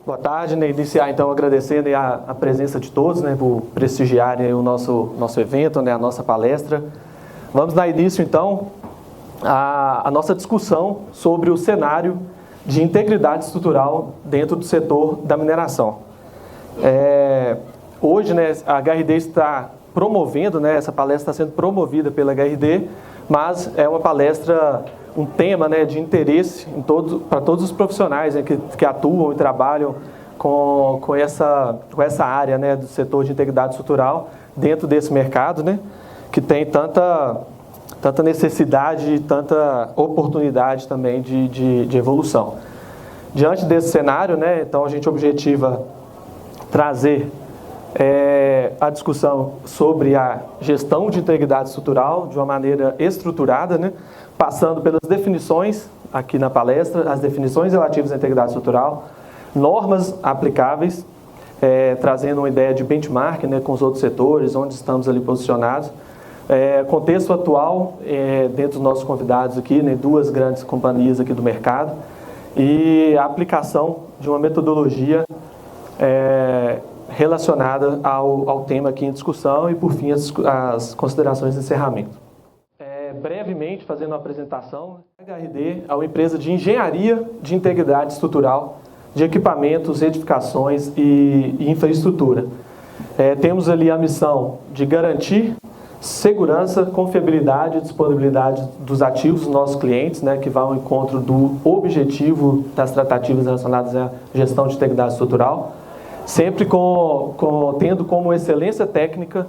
Boa tarde, né? Iniciar então agradecendo a presença de todos, né, por prestigiarem o nosso evento, né, a nossa palestra. Vamos dar início então à nossa discussão sobre o cenário de integridade estrutural dentro do setor da mineração. Hoje, né, a HRD está promovendo, né, essa palestra está sendo promovida pela HRD, mas é uma palestra, um tema, né, de interesse para todos os profissionais, né, que atuam e trabalham com essa área, né, do setor de integridade estrutural dentro desse mercado, né, que tem tanta necessidade e tanta oportunidade também de evolução. Diante desse cenário, né, então a gente objetiva trazer a discussão sobre a gestão de integridade estrutural de uma maneira estruturada, né, passando pelas definições aqui na palestra, as definições relativas à integridade estrutural, normas aplicáveis, trazendo uma ideia de benchmark, né, com os outros setores, onde estamos ali posicionados, contexto atual dentro dos nossos convidados aqui, né, duas grandes companhias aqui do mercado, e a aplicação de uma metodologia relacionada ao tema aqui em discussão e, por fim, as considerações de encerramento. Brevemente, fazendo uma apresentação, a HRD é uma empresa de engenharia de integridade estrutural de equipamentos, edificações e infraestrutura. Temos ali a missão de garantir segurança, confiabilidade e disponibilidade dos ativos dos nossos clientes, né, que vão ao encontro do objetivo das tratativas relacionadas à gestão de integridade estrutural, sempre tendo como excelência técnica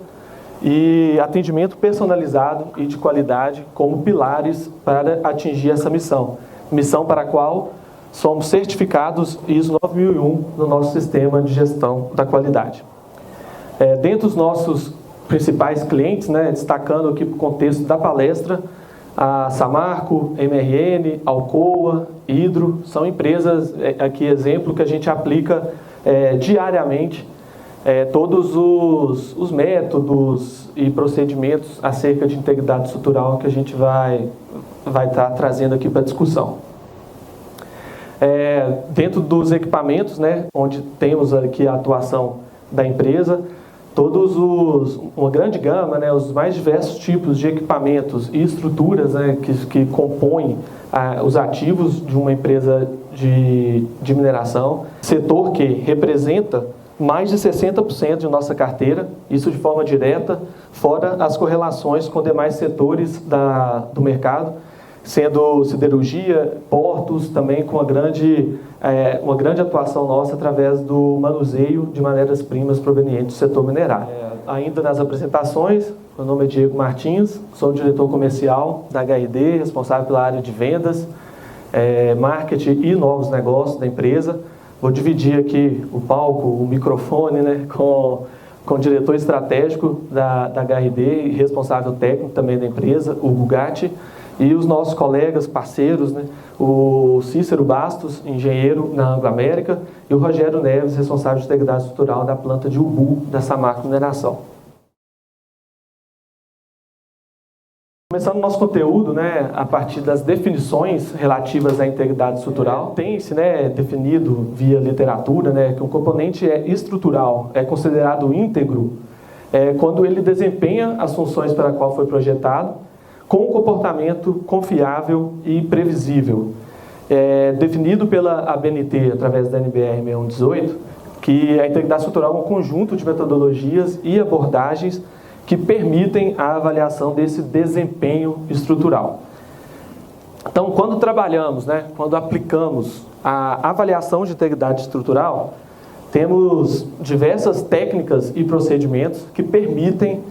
e atendimento personalizado e de qualidade como pilares para atingir essa missão. Missão para a qual somos certificados ISO 9001 no nosso sistema de gestão da qualidade. Dentre os nossos principais clientes, né, destacando aqui para o contexto da palestra, a Samarco, MRN, Alcoa, Hidro, são empresas, aqui exemplo, que a gente aplica diariamente todos os métodos e procedimentos acerca de integridade estrutural que a gente vai estar trazendo aqui para a discussão. Dentro dos equipamentos, né, onde temos aqui a atuação da empresa, uma grande gama, né, os mais diversos tipos de equipamentos e estruturas, né, que compõem os ativos de uma empresa de mineração, setor que representa mais de 60% de nossa carteira, isso de forma direta, fora as correlações com demais setores do mercado, sendo siderurgia, portos, também com uma grande atuação nossa através do manuseio de matérias-primas provenientes do setor minerário. Ainda nas apresentações, meu nome é Diego Martins, sou diretor comercial da HRD, responsável pela área de vendas, marketing e novos negócios da empresa. Vou dividir aqui o palco, o microfone, né, com o diretor estratégico da HRD e responsável técnico também da empresa, o Hugo Gatti, e os nossos colegas, parceiros, né, o Cícero Bastos, engenheiro na Anglo América, e o Rogério Neves, responsável de integridade estrutural da planta de Ubu, da Samarco Mineração. Começando o nosso conteúdo, né, a partir das definições relativas à integridade estrutural, tem-se, né, definido via literatura, né, que um componente estrutural é considerado íntegro quando ele desempenha as funções para a qual foi projetado, com um comportamento confiável e previsível. Definido pela ABNT, através da NBR 6118, que a integridade estrutural é um conjunto de metodologias e abordagens que permitem a avaliação desse desempenho estrutural. Então, quando trabalhamos, né, quando aplicamos a avaliação de integridade estrutural, temos diversas técnicas e procedimentos que permitem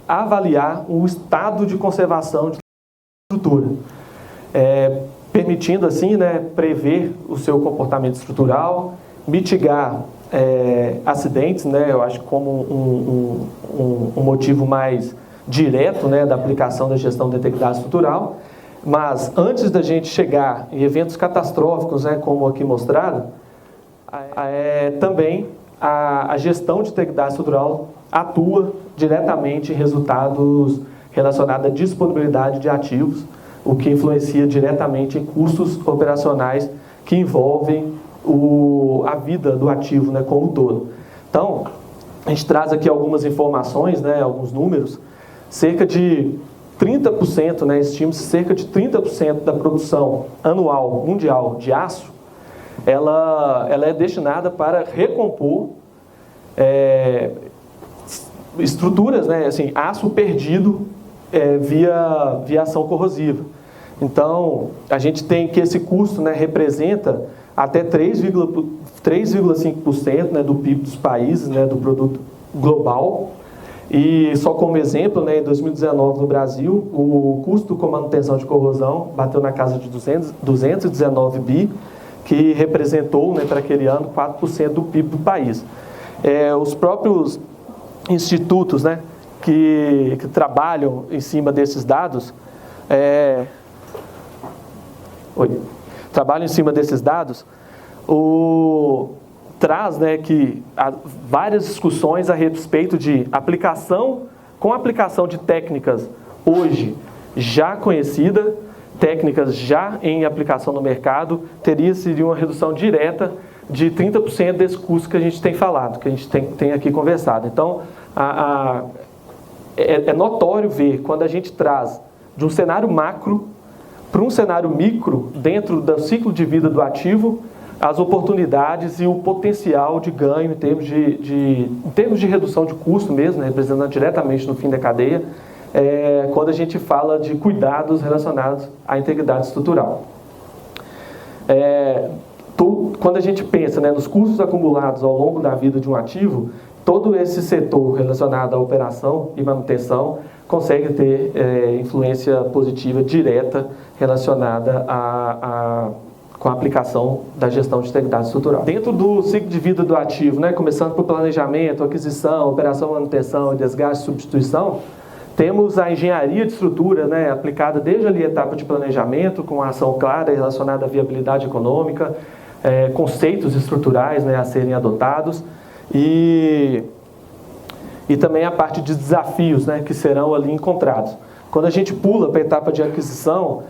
avaliar o estado de conservação de estrutura, permitindo assim, né, prever o seu comportamento estrutural, mitigar acidentes, né, eu acho que como um motivo mais direto, né, da aplicação da gestão da integridade estrutural. Mas antes da gente chegar em eventos catastróficos, né, como aqui mostrado, também a gestão de integridade estrutural atua diretamente em resultados relacionados à disponibilidade de ativos, o que influencia diretamente em custos operacionais que envolvem a vida do ativo, né, como um todo. Então, a gente traz aqui algumas informações, né, alguns números. Cerca de 30%, né, estima-se cerca de 30% da produção anual mundial de aço, ela é destinada para recompor estruturas, né, assim, aço perdido via ação corrosiva. Então, a gente tem que esse custo, né, representa até 3,5%, né, do PIB dos países, né, do produto global. E só como exemplo, né, em 2019 no Brasil, o custo com manutenção de corrosão bateu na casa de 219 bi, que representou, né, para aquele ano 4% do PIB do país. Os próprios institutos, né, que trabalham em cima desses dados, traz, né, que há várias discussões a respeito de aplicação de técnicas hoje já conhecidas, técnicas já em aplicação no mercado, seria uma redução direta de 30% desse custo que a gente tem falado, que a gente tem aqui conversado. Então, é notório ver quando a gente traz de um cenário macro para um cenário micro, dentro do ciclo de vida do ativo, as oportunidades e o potencial de ganho em termos de redução de custo mesmo, né, representando diretamente no fim da cadeia, quando a gente fala de cuidados relacionados à integridade estrutural. Quando a gente pensa, né, nos custos acumulados ao longo da vida de um ativo, todo esse setor relacionado à operação e manutenção consegue ter influência positiva direta relacionada com a aplicação da gestão de integridade estrutural. Dentro do ciclo de vida do ativo, né, começando por planejamento, aquisição, operação, manutenção e desgaste e substituição, temos a engenharia de estrutura, né, aplicada desde ali a etapa de planejamento, com a ação clara relacionada à viabilidade econômica, conceitos estruturais, né, a serem adotados, e também a parte de desafios, né, que serão ali encontrados. Quando a gente pula para a etapa de aquisição,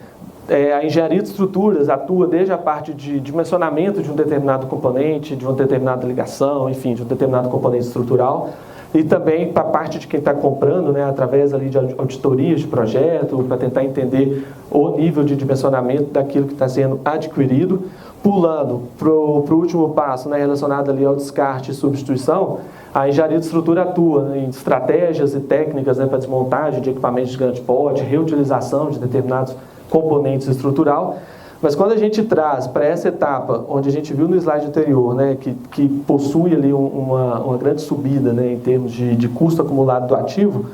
a engenharia de estruturas atua desde a parte de dimensionamento de um determinado componente, de uma determinada ligação, enfim, de um determinado componente estrutural, e também para a parte de quem está comprando, né, através ali de auditorias de projeto, para tentar entender o nível de dimensionamento daquilo que está sendo adquirido. Pulando para o último passo, né, relacionado ali ao descarte e substituição, a engenharia de estrutura atua, né, em estratégias e técnicas, né, para desmontagem de equipamentos de grande porte, reutilização de determinados componentes estrutural. Mas quando a gente traz para essa etapa, onde a gente viu no slide anterior, né, que possui ali uma grande subida, né, em termos de custo acumulado do ativo,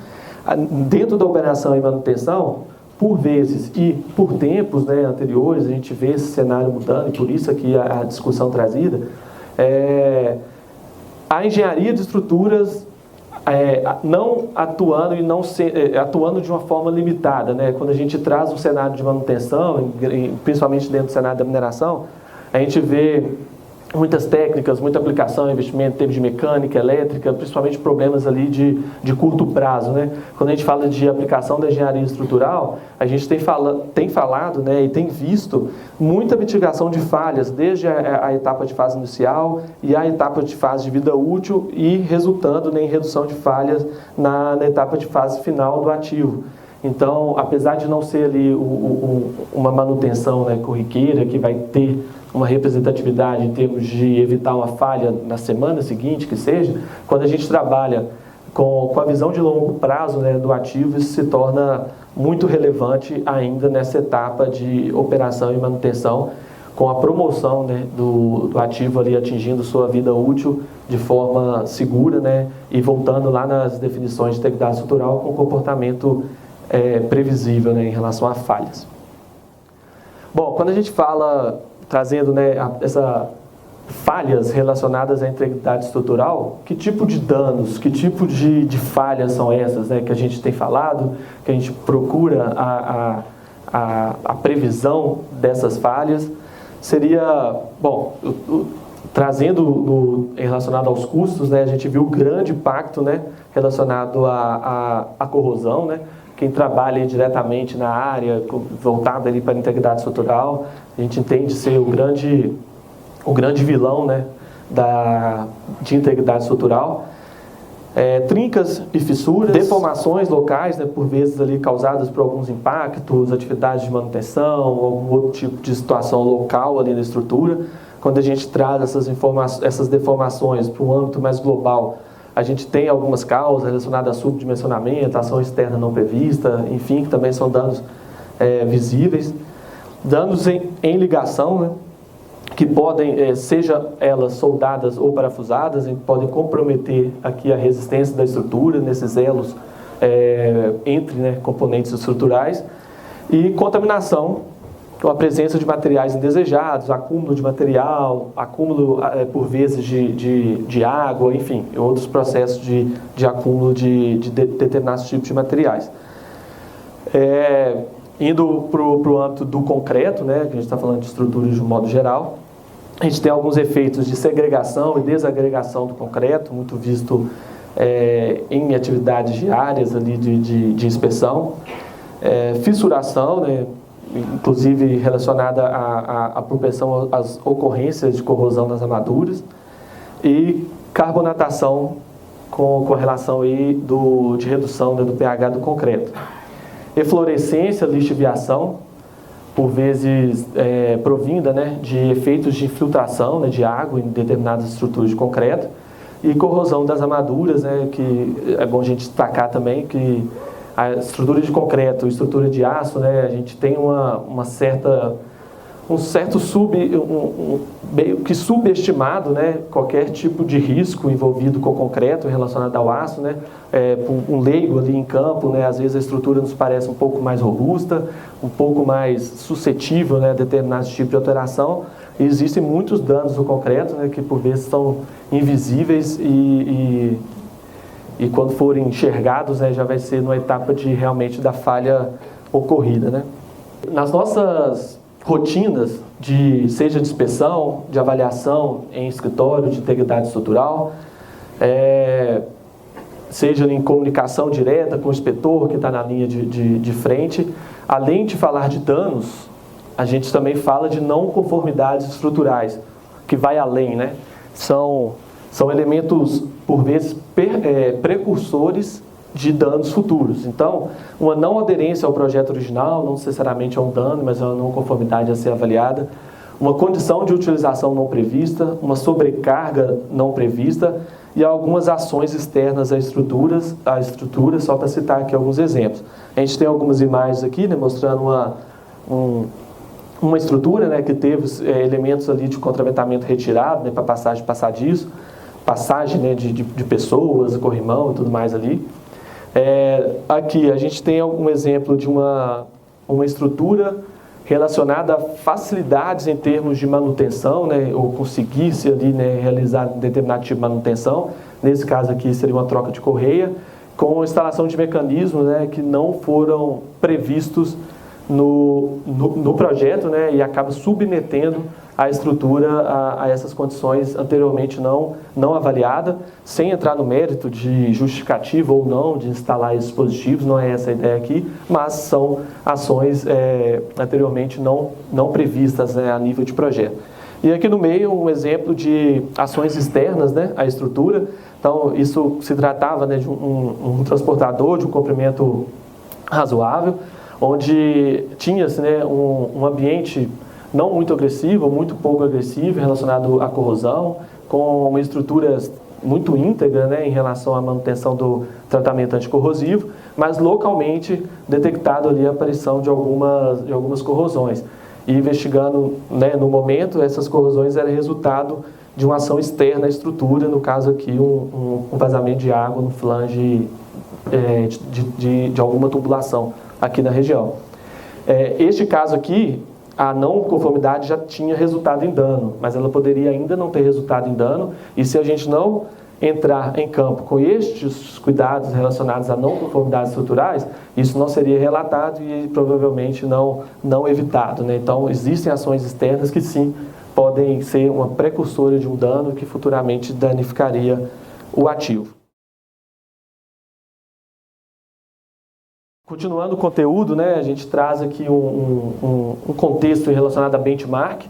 dentro da operação e manutenção, por vezes e por tempos, né, anteriores, a gente vê esse cenário mudando, e por isso aqui a discussão trazida, a engenharia de estruturas não atuando atuando de uma forma limitada, né? Quando a gente traz um cenário de manutenção, principalmente dentro do cenário da mineração, a gente vê muitas técnicas, muita aplicação, investimento em termos de mecânica, elétrica, principalmente problemas ali de curto prazo, né? Quando a gente fala de aplicação da engenharia estrutural, a gente tem falado, né, e tem visto muita mitigação de falhas, desde a etapa de fase inicial e a etapa de fase de vida útil e resultando, né, em redução de falhas na etapa de fase final do ativo. Então, apesar de não ser ali uma manutenção, né, corriqueira, que vai ter uma representatividade em termos de evitar uma falha na semana seguinte, que seja, quando a gente trabalha com a visão de longo prazo, né, do ativo, isso se torna muito relevante ainda nessa etapa de operação e manutenção, com a promoção, né, do ativo ali atingindo sua vida útil de forma segura, né, e voltando lá nas definições de integridade estrutural com comportamento previsível, né, em relação a falhas. Bom, quando a gente fala, trazendo, né, essas falhas relacionadas à integridade estrutural, que tipo de danos, que tipo de falhas são essas, né, que a gente tem falado, que a gente procura a previsão dessas falhas? Seria, bom, relacionado aos custos, né, a gente viu o grande impacto, né, relacionado à corrosão, né? Quem trabalha diretamente na área, voltado ali para a integridade estrutural, a gente entende ser o grande o grande vilão, né, de integridade estrutural. Trincas e fissuras, deformações locais, né, por vezes ali causadas por alguns impactos, atividades de manutenção, algum outro tipo de situação local ali na estrutura. Quando a gente traz essas deformações para um âmbito mais global, a gente tem algumas causas relacionadas a subdimensionamento, ação externa não prevista, enfim, que também são danos visíveis. Danos em ligação, né, que podem, seja elas soldadas ou parafusadas, podem comprometer aqui a resistência da estrutura, nesses elos entre, né, componentes estruturais. E contaminação, com a presença de materiais indesejados, acúmulo de material, acúmulo, por vezes, de água, enfim, outros processos de acúmulo de determinados tipos de materiais. Indo para o âmbito do concreto, né, que a gente está falando de estruturas de um modo geral, a gente tem alguns efeitos de segregação e desagregação do concreto, muito visto em atividades diárias ali de inspeção. Fissuração, né, inclusive relacionada à propensão às ocorrências de corrosão nas armaduras. E carbonatação com relação aí de redução, né, do pH do concreto. Eflorescência, lixiviação, por vezes provinda, né, de efeitos de infiltração, né, de água em determinadas estruturas de concreto, e corrosão das armaduras, né, que é bom a gente destacar também que a estrutura de concreto, estrutura de aço, né, a gente tem um certo meio que subestimado, né, qualquer tipo de risco envolvido com o concreto relacionado ao aço, né, um leigo ali em campo, né, às vezes a estrutura nos parece um pouco mais robusta, um pouco mais suscetível, né, a determinados tipos de alteração. E existem muitos danos no concreto, né, que por vezes são invisíveis e quando forem enxergados, né, já vai ser numa etapa realmente da falha ocorrida, né. Nas nossas rotinas, seja de inspeção, de avaliação em escritório, de integridade estrutural, seja em comunicação direta com o inspetor que está na linha de frente, além de falar de danos, a gente também fala de não conformidades estruturais, que vai além, né? São elementos, por vezes, precursores de danos futuros. Então, uma não aderência ao projeto original, não necessariamente é um dano, mas é uma não conformidade a ser avaliada, uma condição de utilização não prevista, uma sobrecarga não prevista e algumas ações externas à estrutura, só para citar aqui alguns exemplos. A gente tem algumas imagens aqui, né, mostrando uma estrutura, né, que teve elementos ali de contraventamento retirado, né, para passagem, né, de pessoas, corrimão e tudo mais ali. Aqui a gente tem um exemplo de uma estrutura relacionada a facilidades em termos de manutenção, né, ou conseguir-se ali, né, realizar determinado tipo de manutenção. Nesse caso aqui seria uma troca de correia, com instalação de mecanismos, né, que não foram previstos no projeto, né, e acaba submetendo a estrutura a essas condições anteriormente não avaliada, sem entrar no mérito de justificativa ou não de instalar esses dispositivos, não é essa a ideia aqui, mas são ações anteriormente não previstas, né, a nível de projeto. E aqui no meio um exemplo de ações externas, né, à estrutura. Então isso se tratava, né, de um transportador de um comprimento razoável, onde tinha-se, né, um ambiente não muito agressivo, ou muito pouco agressivo relacionado à corrosão, com uma estrutura muito íntegra, né, em relação à manutenção do tratamento anticorrosivo, mas localmente detectado ali a aparição de algumas corrosões. E investigando, né, no momento, essas corrosões eram resultado de uma ação externa à estrutura, no caso aqui um vazamento de água no flange de alguma tubulação aqui na região. Este caso aqui, a não conformidade já tinha resultado em dano, mas ela poderia ainda não ter resultado em dano, e se a gente não entrar em campo com estes cuidados relacionados a não conformidades estruturais, isso não seria relatado e provavelmente não evitado, né? Então, existem ações externas que sim, podem ser uma precursora de um dano que futuramente danificaria o ativo. Continuando o conteúdo, né, a gente traz aqui um contexto relacionado a benchmark.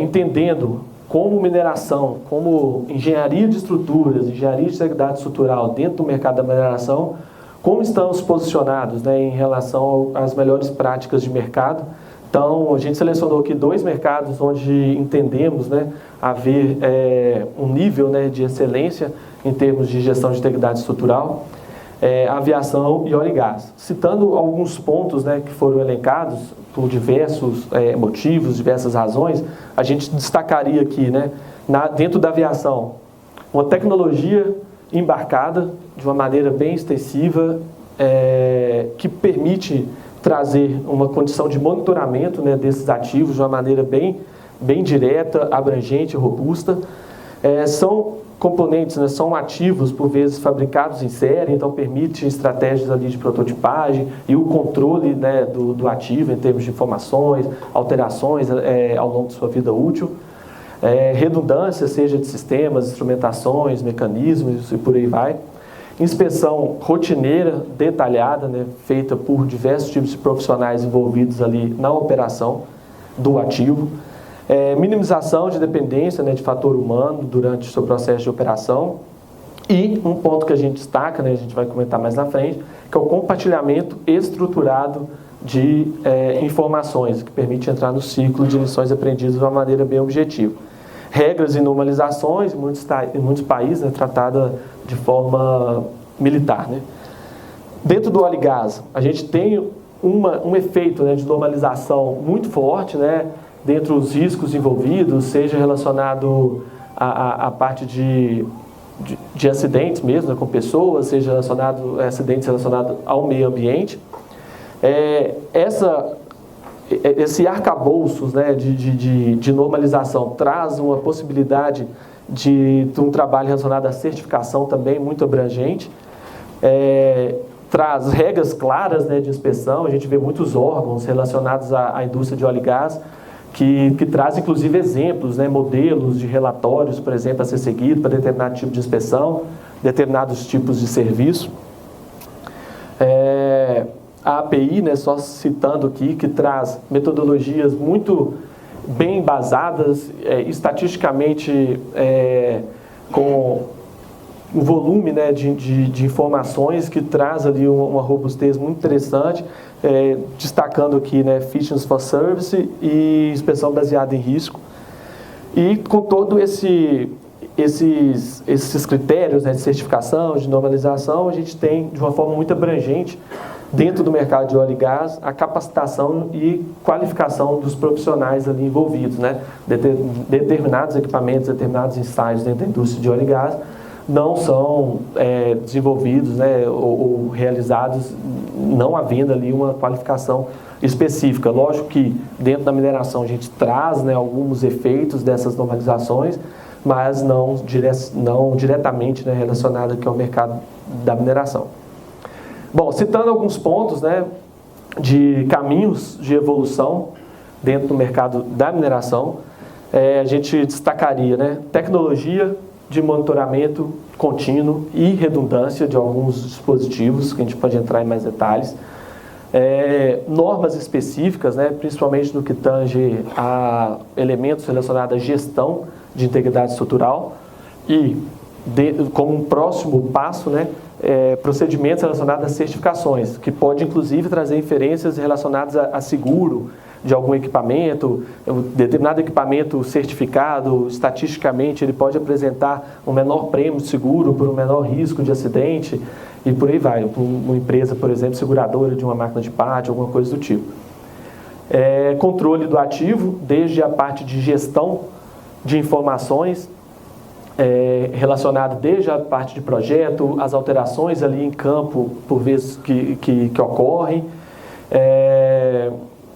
entendendo como mineração, como engenharia de estruturas, engenharia de integridade estrutural dentro do mercado da mineração, como estamos posicionados, né, em relação às melhores práticas de mercado. Então, a gente selecionou aqui 2 mercados onde entendemos, né, haver um nível, né, de excelência em termos de gestão de integridade estrutural, aviação e óleo e gás. Citando alguns pontos, né, que foram elencados por diversos motivos, diversas razões, a gente destacaria aqui, né, dentro da aviação, uma tecnologia embarcada de uma maneira bem extensiva, que permite trazer uma condição de monitoramento, né, desses ativos de uma maneira bem direta, abrangente e robusta. São componentes, né, são ativos, por vezes, fabricados em série, então permite estratégias ali de prototipagem e o controle, né, do ativo em termos de informações, alterações ao longo de sua vida útil. Redundância, seja de sistemas, instrumentações, mecanismos e por aí vai. Inspeção rotineira, detalhada, né, feita por diversos tipos de profissionais envolvidos ali na operação do ativo. Minimização de dependência, né, de fator humano durante o seu processo de operação. E um ponto que a gente destaca, né, a gente vai comentar mais na frente, que é o compartilhamento estruturado de informações, que permite entrar no ciclo de lições aprendidas de uma maneira bem objetiva. Regras e normalizações, em muitos países, né, tratada de forma militar, né. Dentro do óleo e gás, a gente tem um efeito, né, de normalização muito forte, né, dentro dos riscos envolvidos, seja relacionado à parte de acidentes mesmo, né, com pessoas, seja relacionado a acidentes relacionados ao meio ambiente. Esse arcabouços, né, de normalização traz uma possibilidade de um trabalho relacionado à certificação também muito abrangente, traz regras claras, né, de inspeção. A gente vê muitos órgãos relacionados à indústria de óleo e gás que traz inclusive exemplos, né, modelos de relatórios, por exemplo, a ser seguido para determinado tipo de inspeção, determinados tipos de serviço. A API, né, só citando aqui, que traz metodologias muito bem embasadas, estatisticamente com um volume, né, de informações que traz ali uma robustez muito interessante, destacando aqui, né, Fitness for Service e inspeção baseada em risco. E com todo esses critérios, né, de certificação, de normalização, a gente tem, de uma forma muito abrangente, dentro do mercado de óleo e gás, a capacitação e qualificação dos profissionais ali envolvidos, né? Determinados equipamentos, determinados ensaios dentro da indústria de óleo e gás não são desenvolvidos, né, ou realizados não havendo ali uma qualificação específica. Lógico que dentro da mineração a gente traz, né, alguns efeitos dessas normalizações, mas não diretamente, né, relacionado aqui ao mercado da mineração. Bom, citando alguns pontos, né, de caminhos de evolução dentro do mercado da mineração, a gente destacaria, né, tecnologia de monitoramento contínuo e redundância de alguns dispositivos, que a gente pode entrar em mais detalhes, normas específicas, né, principalmente no que tange a elementos relacionados à gestão de integridade estrutural e, como um próximo passo, né, procedimentos relacionados a certificações, que pode inclusive trazer inferências relacionadas a seguro de algum equipamento, determinado equipamento certificado, estatisticamente ele pode apresentar um menor prêmio de seguro por um menor risco de acidente e por aí vai. Uma empresa, por exemplo, seguradora de uma máquina de pátio, alguma coisa do tipo. Controle do ativo, desde a parte de gestão de informações, relacionado desde a parte de projeto, as alterações ali em campo, por vezes que ocorrem,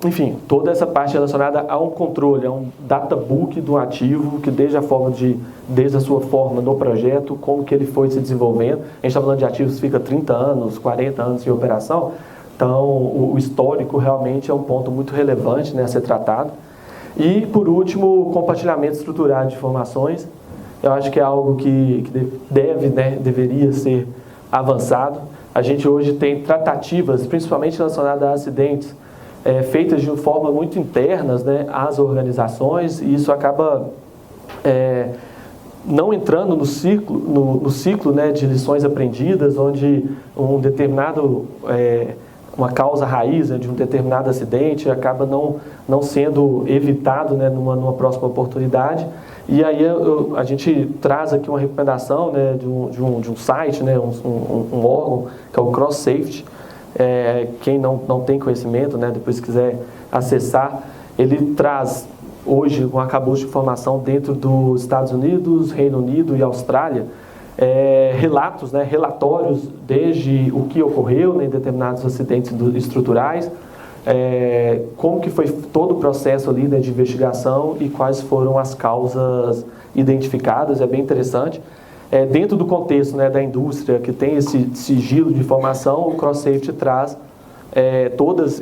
enfim, toda essa parte relacionada a um controle, a um databook do ativo, que desde a sua forma no projeto, como que ele foi se desenvolvendo. A gente está falando de ativos que fica 30 anos, 40 anos em operação, então o histórico realmente é um ponto muito relevante, né, a ser tratado. E, por último, o compartilhamento estruturado de informações. Eu acho que é algo que deveria ser avançado. A gente hoje tem tratativas, principalmente relacionadas a acidentes, feitas de forma muito internas, né, às organizações, e isso acaba não entrando no ciclo, né, de lições aprendidas, onde um determinado, uma causa raiz, né, de um determinado acidente acaba não sendo evitado, né, numa próxima oportunidade. E aí a gente traz aqui uma recomendação, né, de um site, né, um órgão, que é o Cross Safety. Quem não tem conhecimento, né, depois quiser acessar, ele traz hoje um arcabouço de informação dentro dos Estados Unidos, Reino Unido e Austrália, relatos, né, relatórios desde o que ocorreu, né, em determinados acidentes estruturais, como que foi todo o processo ali, né, de investigação e quais foram as causas identificadas. É bem interessante. Dentro do contexto, né, da indústria que tem esse sigilo de informação, o Cross Safety traz todos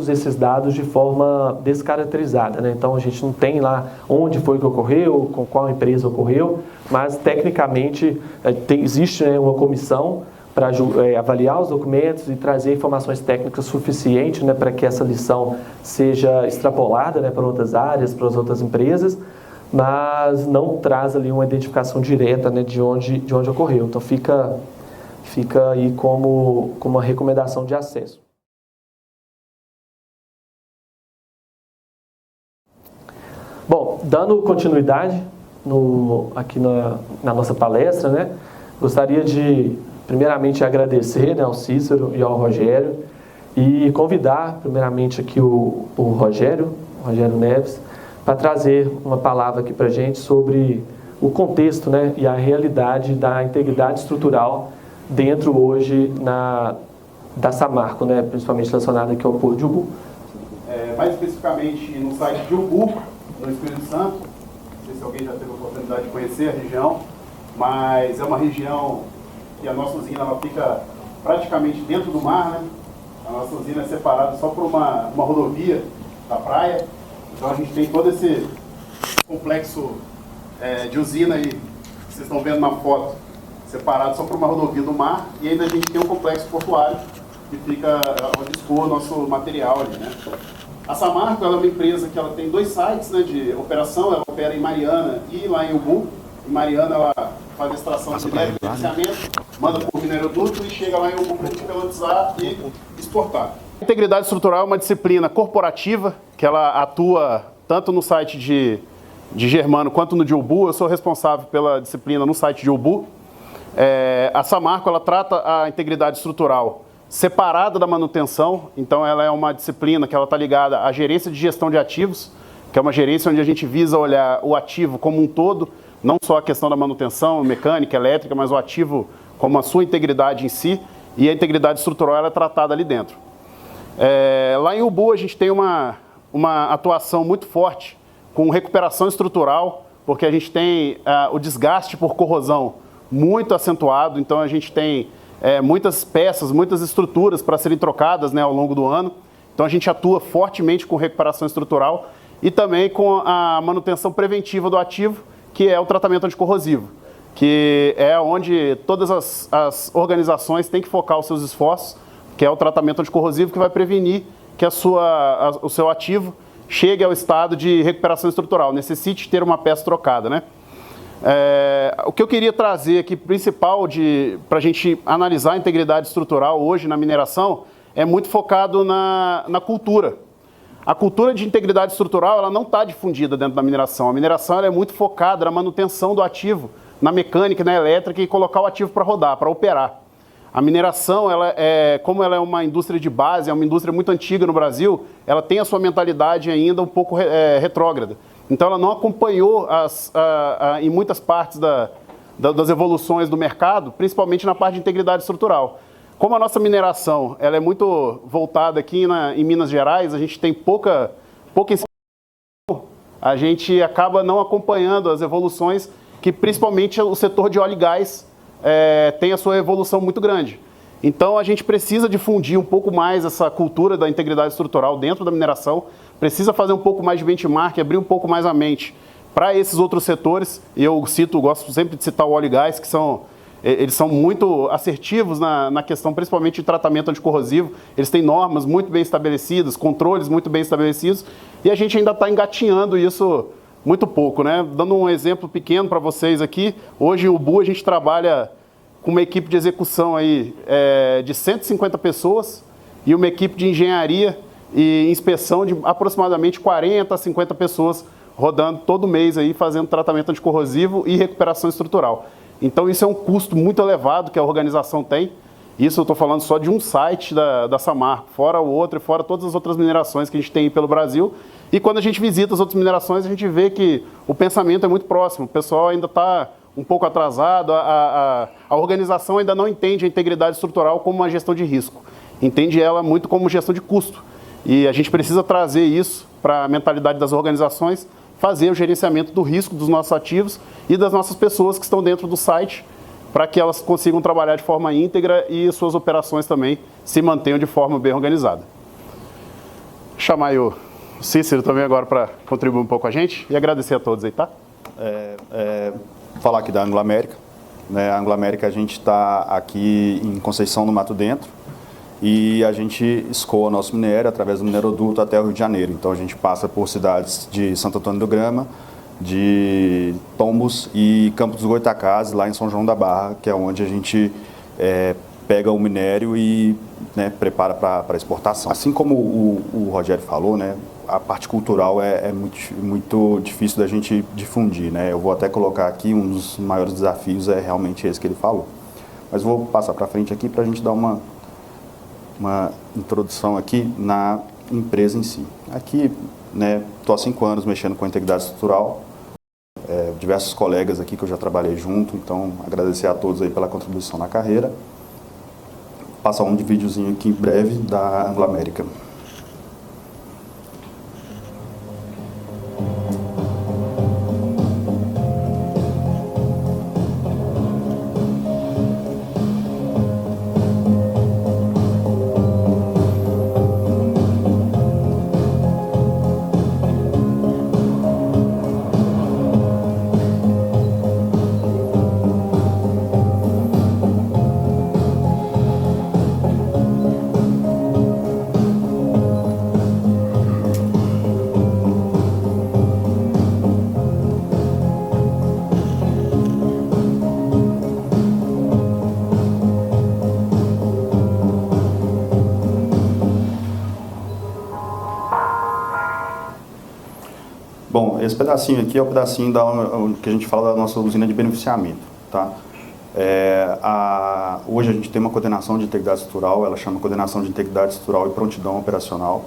esses dados de forma descaracterizada, né? Então a gente não tem lá onde foi que ocorreu, com qual empresa ocorreu, mas tecnicamente existe, né, uma comissão para avaliar os documentos e trazer informações técnicas suficientes, né, para que essa lição seja extrapolada, né, para outras áreas, para as outras empresas, mas não traz ali uma identificação direta, né, de onde ocorreu. Então fica aí como uma recomendação de acesso. Bom, dando continuidade aqui na nossa palestra, né, gostaria de primeiramente agradecer, né, ao Cícero e ao Rogério e convidar primeiramente aqui o Rogério Neves para trazer uma palavra aqui para a gente sobre o contexto, né, e a realidade da integridade estrutural dentro hoje da Samarco, né, principalmente relacionada aqui ao Porto de Ubu. Mais especificamente no site de Ubu, no Espírito Santo. Não sei se alguém já teve a oportunidade de conhecer a região, mas é uma região que a nossa usina ela fica praticamente dentro do mar, né? A nossa usina é separada só por uma rodovia da praia. Então a gente tem todo esse complexo de usina aí, que vocês estão vendo na foto, separado só por uma rodovia do mar, e ainda a gente tem um complexo portuário que fica onde escoa o nosso material ali, né? A Samarco ela é uma empresa que ela tem 2 sites, né, de operação. Ela opera em Mariana e lá em Ubu. Em Mariana ela faz a extração de minério, beneficiamento, manda por mineroduto e chega lá em Ubu para a gente pelotizar e exportar. A integridade estrutural é uma disciplina corporativa que ela atua tanto no site de Germano quanto no de Ubu. Eu sou responsável pela disciplina no site de Ubu. A Samarco ela trata a integridade estrutural separada da manutenção, então ela é uma disciplina que ela está ligada à gerência de gestão de ativos, que é uma gerência onde a gente visa olhar o ativo como um todo, não só a questão da manutenção, mecânica, elétrica, mas o ativo como a sua integridade em si, e a integridade estrutural ela é tratada ali dentro. Lá em Ubu a gente tem uma atuação muito forte com recuperação estrutural, porque a gente tem o desgaste por corrosão muito acentuado, então a gente tem muitas peças, muitas estruturas para serem trocadas, né, ao longo do ano. Então a gente atua fortemente com recuperação estrutural e também com a manutenção preventiva do ativo, que é o tratamento anticorrosivo, que é onde todas as organizações têm que focar os seus esforços, que é o tratamento anticorrosivo que vai prevenir que o seu ativo chegue ao estado de recuperação estrutural, necessite ter uma peça trocada, né? O que eu queria trazer aqui, principal, para a gente analisar a integridade estrutural hoje na mineração, é muito focado na cultura. A cultura de integridade estrutural ela não está difundida dentro da mineração. A mineração ela é muito focada na manutenção do ativo, na mecânica, na elétrica e colocar o ativo para rodar, para operar. A mineração, como ela é uma indústria de base, é uma indústria muito antiga no Brasil, ela tem a sua mentalidade ainda um pouco retrógrada. Então ela não acompanhou em muitas partes das evoluções do mercado, principalmente na parte de integridade estrutural. Como a nossa mineração ela é muito voltada aqui em Minas Gerais, a gente tem pouca a gente acaba não acompanhando as evoluções que principalmente o setor de óleo e gás tem a sua evolução muito grande. Então a gente precisa difundir um pouco mais essa cultura da integridade estrutural dentro da mineração, precisa fazer um pouco mais de benchmark, abrir um pouco mais a mente para esses outros setores. E eu gosto sempre de citar o óleo e gás, que são eles são muito assertivos na questão, principalmente de tratamento anticorrosivo. Eles têm normas muito bem estabelecidas, controles muito bem estabelecidos, e a gente ainda está engatinhando isso muito pouco, né? Dando um exemplo pequeno para vocês aqui, hoje o BU a gente trabalha com uma equipe de execução aí, de 150 pessoas e uma equipe de engenharia e inspeção de aproximadamente 40 a 50 pessoas rodando todo mês aí, fazendo tratamento anticorrosivo e recuperação estrutural. Então isso é um custo muito elevado que a organização tem. Isso eu estou falando só de um site da Samarco, fora o outro e fora todas as outras minerações que a gente tem pelo Brasil. E quando a gente visita as outras minerações, a gente vê que o pensamento é muito próximo. O pessoal ainda está um pouco atrasado, a organização ainda não entende a integridade estrutural como uma gestão de risco. Entende ela muito como gestão de custo. E a gente precisa trazer isso para a mentalidade das organizações, fazer o gerenciamento do risco dos nossos ativos e das nossas pessoas que estão dentro do site, para que elas consigam trabalhar de forma íntegra e suas operações também se mantenham de forma bem organizada. Vou chamar aí o Cícero também agora para contribuir um pouco com a gente e agradecer a todos aí, tá? Falar aqui da Anglo América. Né? A Anglo América, a gente está aqui em Conceição do Mato Dentro e a gente escoa nosso minério através do mineroduto até o Rio de Janeiro. Então a gente passa por cidades de Santo Antônio do Grama, de Tombos e Campos dos Goytacazes, lá em São João da Barra, que é onde a gente pega o minério e, né, prepara para exportação. Assim como o Rogério falou, né, a parte cultural é muito difícil da gente difundir. Né? Eu vou até colocar aqui, um dos maiores desafios é realmente esse que ele falou. Mas vou passar para frente aqui para a gente dar uma introdução aqui na empresa em si. Aqui, né, estou há 5 anos mexendo com a integridade estrutural, diversos colegas aqui que eu já trabalhei junto, então agradecer a todos aí pela contribuição na carreira. Passar um videozinho aqui em breve da Anglo América. Bom, esse pedacinho aqui é o pedacinho que a gente fala da nossa usina de beneficiamento, tá? Hoje a gente tem uma coordenação de integridade estrutural, ela chama Coordenação de Integridade Estrutural e Prontidão Operacional.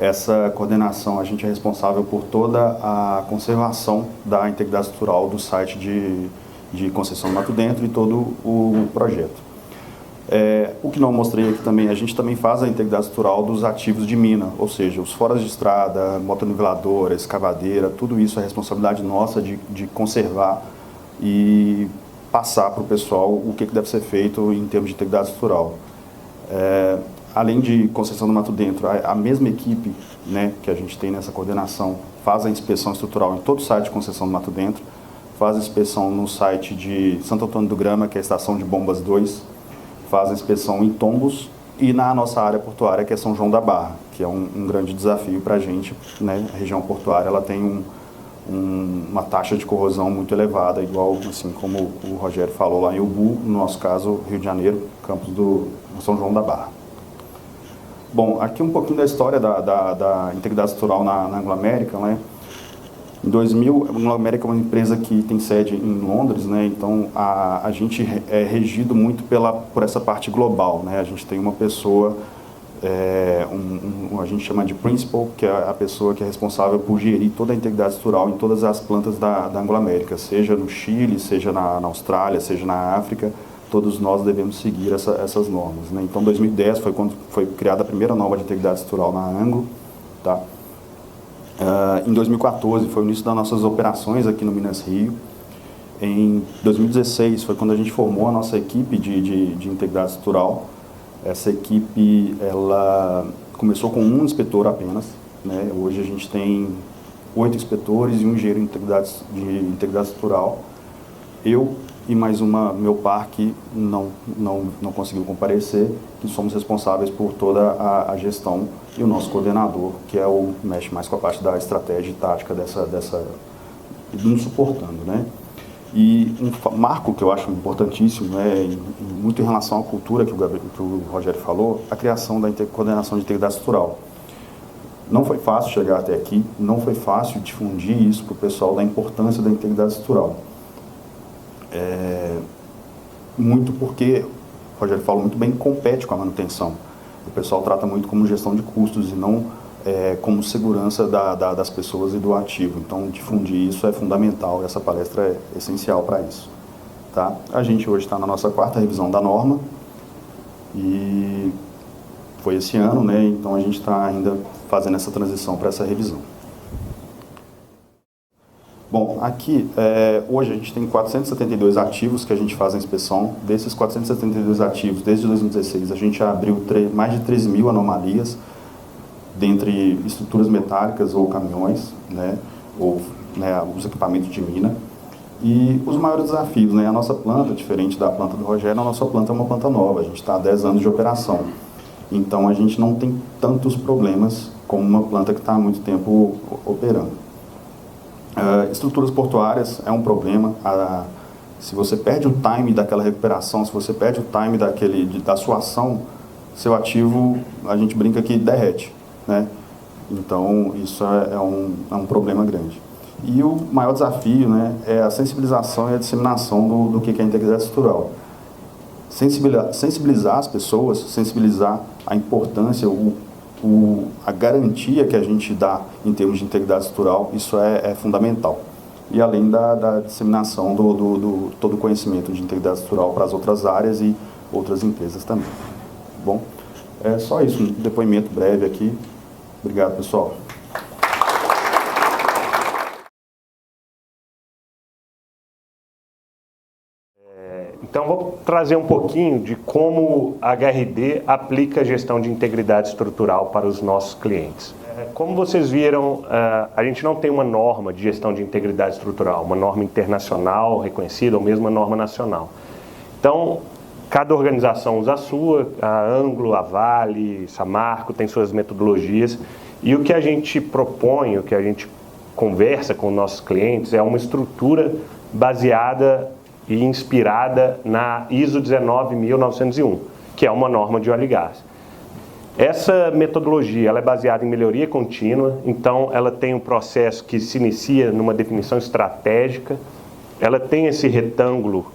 Essa coordenação, a gente é responsável por toda a conservação da integridade estrutural do site de Conceição do Mato Dentro e todo o projeto. O que não mostrei aqui também, a gente também faz a integridade estrutural dos ativos de mina, ou seja, os foras de estrada, motoniveladora, escavadeira, tudo isso é responsabilidade nossa de conservar e passar para o pessoal o que deve ser feito em termos de integridade estrutural. Além de Conceição do Mato Dentro, a mesma equipe, né, que a gente tem nessa coordenação faz a inspeção estrutural em todo o site de Conceição do Mato Dentro, faz a inspeção no site de Santo Antônio do Grama, que é a Estação de Bombas 2, faz a inspeção em Tombos e na nossa área portuária, que é São João da Barra, que é um grande desafio para a gente, né? A região portuária ela tem uma taxa de corrosão muito elevada, igual assim como o Rogério falou lá em Ubu, no nosso caso, Rio de Janeiro, campus do São João da Barra. Bom, aqui um pouquinho da história da integridade estrutural na Anglo América, né? Em 2000, a Anglo América é uma empresa que tem sede em Londres, né? Então a gente é regido muito por essa parte global, né? A gente tem uma pessoa, a gente chama de principal, que é a pessoa que é responsável por gerir toda a integridade estrutural em todas as plantas da Anglo América, seja no Chile, seja na Austrália, seja na África, todos nós devemos seguir essas normas, né? Então 2010 foi quando foi criada a primeira norma de integridade estrutural na Anglo, tá? Em 2014 foi o início das nossas operações aqui no Minas Rio. Em 2016 foi quando a gente formou a nossa equipe de integridade estrutural. Essa equipe ela começou com um inspetor apenas, né? Hoje a gente tem 8 inspetores e um engenheiro de integridade estrutural. Eu e mais uma Meopar que não conseguiu comparecer, que somos responsáveis por toda a gestão, e o nosso coordenador, que é o mexe mais com a parte da estratégia e tática nos suportando, né? E um marco que eu acho importantíssimo, muito em relação à cultura que o Rogério falou, a criação da coordenação de integridade estrutural. Não foi fácil chegar até aqui, não foi fácil difundir isso para o pessoal da importância da integridade estrutural. Muito porque, o Rogério falou muito bem, compete com a manutenção. O pessoal trata muito como gestão de custos e não como segurança das pessoas e do ativo. Então, difundir isso é fundamental, essa palestra é essencial para isso. Tá? A gente hoje está na nossa 4ª revisão da norma, e foi esse ano, né? Então a gente está ainda fazendo essa transição para essa revisão. Bom, aqui, hoje a gente tem 472 ativos que a gente faz a inspeção. Desses 472 ativos, desde 2016, a gente abriu mais de 13 mil anomalias, dentre estruturas metálicas ou caminhões, né, ou os equipamentos de mina. E os maiores desafios, né, a nossa planta, diferente da planta do Rogério, a nossa planta é uma planta nova, a gente está há 10 anos de operação. Então a gente não tem tantos problemas como uma planta que está há muito tempo operando. Estruturas portuárias é um problema. Se você perde o time daquela recuperação, se você perde o time da sua ação, seu ativo, a gente brinca que derrete, né? Então isso é um problema grande. E o maior desafio, né, é a sensibilização e a disseminação do que é a integridade estrutural. Sensibilizar as pessoas, sensibilizar a importância, a garantia que a gente dá em termos de integridade estrutural, isso é fundamental. E além da disseminação todo o conhecimento de integridade estrutural para as outras áreas e outras empresas também. Bom, é só isso, um depoimento breve aqui. Obrigado, pessoal. Então, vou trazer um pouquinho de como a HRD aplica a gestão de integridade estrutural para os nossos clientes. Como vocês viram, a gente não tem uma norma de gestão de integridade estrutural, uma norma internacional reconhecida ou mesmo uma norma nacional. Então, cada organização usa a sua, a Anglo, a Vale, Samarco tem suas metodologias, e o que a gente propõe, o que a gente conversa com nossos clientes é uma estrutura baseada e inspirada na ISO 19901, que é uma norma de óleo e gás. Essa metodologia ela é baseada em melhoria contínua, então ela tem um processo que se inicia numa definição estratégica, ela tem esse retângulo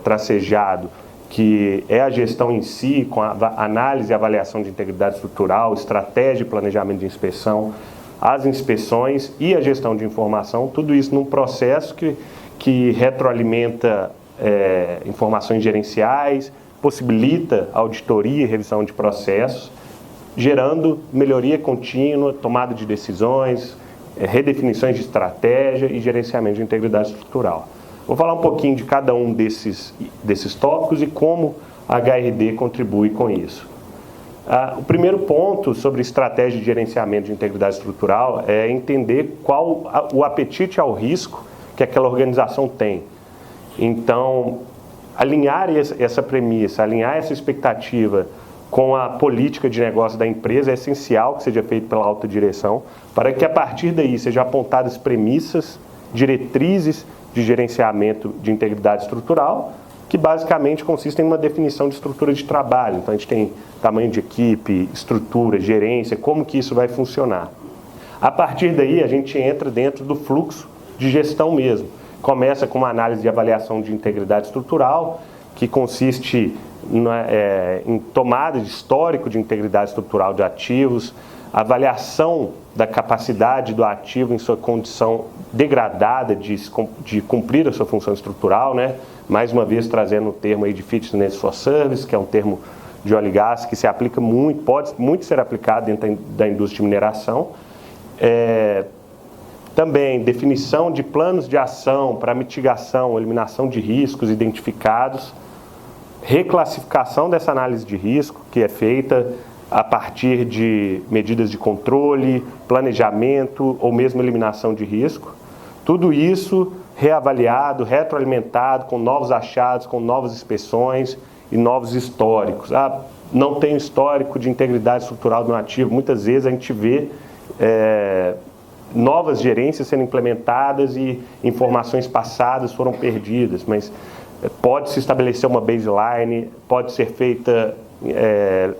tracejado, que é a gestão em si, com a análise e avaliação de integridade estrutural, estratégia e planejamento de inspeção, as inspeções e a gestão de informação, tudo isso num processo que retroalimenta informações gerenciais, possibilita auditoria e revisão de processos, gerando melhoria contínua, tomada de decisões, redefinições de estratégia e gerenciamento de integridade estrutural. Vou falar um pouquinho de cada um desses tópicos e como a HRD contribui com isso. O primeiro ponto sobre estratégia de gerenciamento de integridade estrutural é entender qual o apetite ao risco que aquela organização tem. Então, alinhar essa premissa, alinhar essa expectativa com a política de negócio da empresa é essencial que seja feito pela alta direção, para que a partir daí sejam apontadas premissas, diretrizes de gerenciamento de integridade estrutural, que basicamente consistem em uma definição de estrutura de trabalho. Então a gente tem tamanho de equipe, estrutura, gerência, como que isso vai funcionar. A partir daí a gente entra dentro do fluxo de gestão mesmo. Começa com uma análise de avaliação de integridade estrutural, que consiste em tomada de histórico de integridade estrutural de ativos, avaliação da capacidade do ativo em sua condição degradada de cumprir a sua função estrutural, né? Mais uma vez trazendo o termo aí de Fitness for Service, que é um termo de óleo e gás que se aplica muito, pode muito ser aplicado dentro da indústria de mineração. Também definição de planos de ação para mitigação, eliminação de riscos identificados, reclassificação dessa análise de risco, que é feita a partir de medidas de controle, planejamento ou mesmo eliminação de risco. Tudo isso reavaliado, retroalimentado, com novos achados, com novas inspeções e novos históricos. Não tem histórico de integridade estrutural do ativo. Muitas vezes a gente vê novas gerências sendo implementadas e informações passadas foram perdidas, mas pode-se estabelecer uma baseline, pode ser feita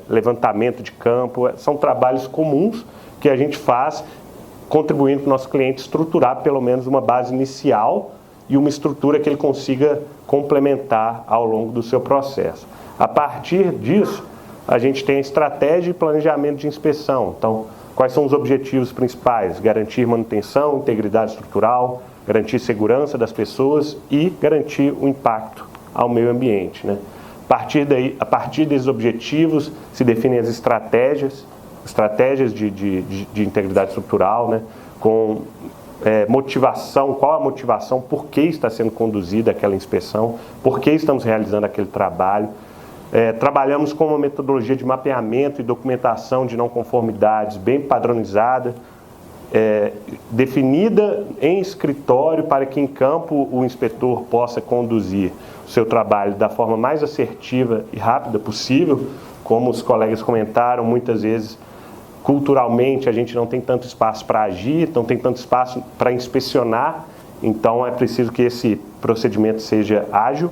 levantamento de campo, são trabalhos comuns que a gente faz, contribuindo para o nosso cliente estruturar pelo menos uma base inicial e uma estrutura que ele consiga complementar ao longo do seu processo. A partir disso, a gente tem a estratégia e planejamento de inspeção. Então, quais são os objetivos principais? Garantir manutenção, integridade estrutural, garantir segurança das pessoas e garantir o impacto ao meio ambiente, né? A partir desses objetivos, se definem as estratégias de integridade estrutural, né? Com motivação, qual a motivação, por que está sendo conduzida aquela inspeção, por que estamos realizando aquele trabalho. Trabalhamos com uma metodologia de mapeamento e documentação de não conformidades bem padronizada, definida em escritório para que em campo o inspetor possa conduzir o seu trabalho da forma mais assertiva e rápida possível. Como os colegas comentaram, muitas vezes culturalmente a gente não tem tanto espaço para agir, não tem tanto espaço para inspecionar, então é preciso que esse procedimento seja ágil.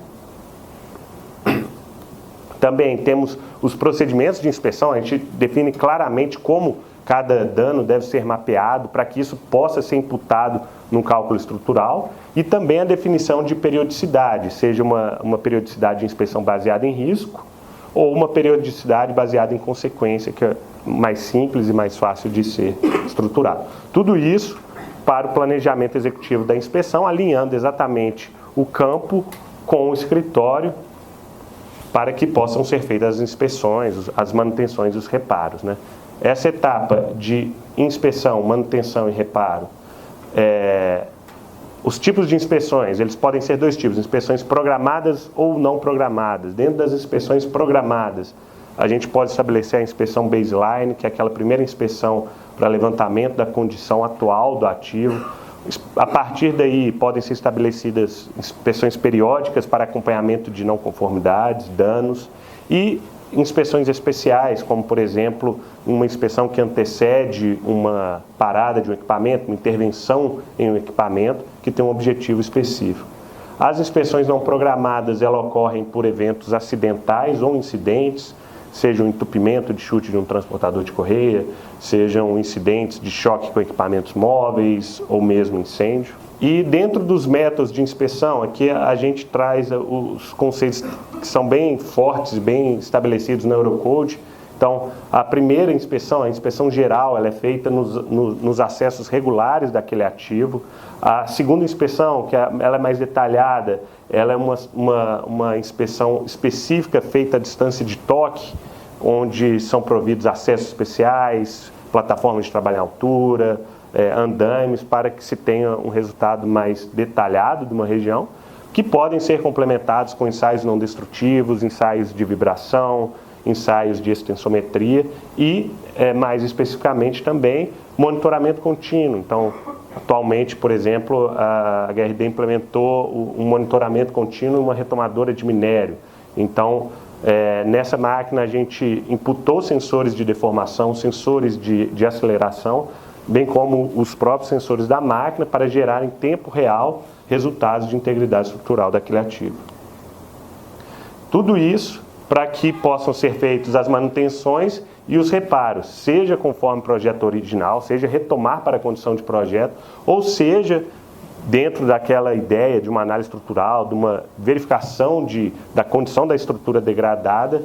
Também temos os procedimentos de inspeção, a gente define claramente como cada dano deve ser mapeado para que isso possa ser imputado num cálculo estrutural, e também a definição de periodicidade, seja uma periodicidade de inspeção baseada em risco ou uma periodicidade baseada em consequência, que é mais simples e mais fácil de ser estruturado. Tudo isso para o planejamento executivo da inspeção, alinhando exatamente o campo com o escritório, para que possam ser feitas as inspeções, as manutenções e os reparos, né? Essa etapa de inspeção, manutenção e reparo, os tipos de inspeções, eles podem ser dois tipos: inspeções programadas ou não programadas. Dentro das inspeções programadas, a gente pode estabelecer a inspeção baseline, que é aquela primeira inspeção para levantamento da condição atual do ativo. A partir daí, podem ser estabelecidas inspeções periódicas para acompanhamento de não conformidades, danos, e inspeções especiais, como, por exemplo, uma inspeção que antecede uma parada de um equipamento, uma intervenção em um equipamento que tem um objetivo específico. As inspeções não programadas, elas ocorrem por eventos acidentais ou incidentes, seja um entupimento de chute de um transportador de correia, sejam incidentes de choque com equipamentos móveis ou mesmo incêndio. E dentro dos métodos de inspeção, aqui a gente traz os conceitos que são bem fortes, bem estabelecidos na Eurocode. Então, a primeira inspeção, a inspeção geral, ela é feita nos acessos regulares daquele ativo. A segunda inspeção, ela é mais detalhada, ela é uma inspeção específica feita à distância de toque, onde são providos acessos especiais, plataformas de trabalho em altura, andaimes, para que se tenha um resultado mais detalhado de uma região, que podem ser complementados com ensaios não destrutivos, ensaios de vibração, ensaios de extensometria e, mais especificamente também, monitoramento contínuo. Então, atualmente, por exemplo, a HRD implementou um monitoramento contínuo em uma retomadora de minério. Então, nessa máquina a gente imputou sensores de deformação, sensores de aceleração, bem como os próprios sensores da máquina, para gerar em tempo real resultados de integridade estrutural daquele ativo. Tudo isso para que possam ser feitas as manutenções e os reparos, seja conforme o projeto original, seja retomar para a condição de projeto, ou seja, dentro daquela ideia de uma análise estrutural, de uma verificação da condição da estrutura degradada,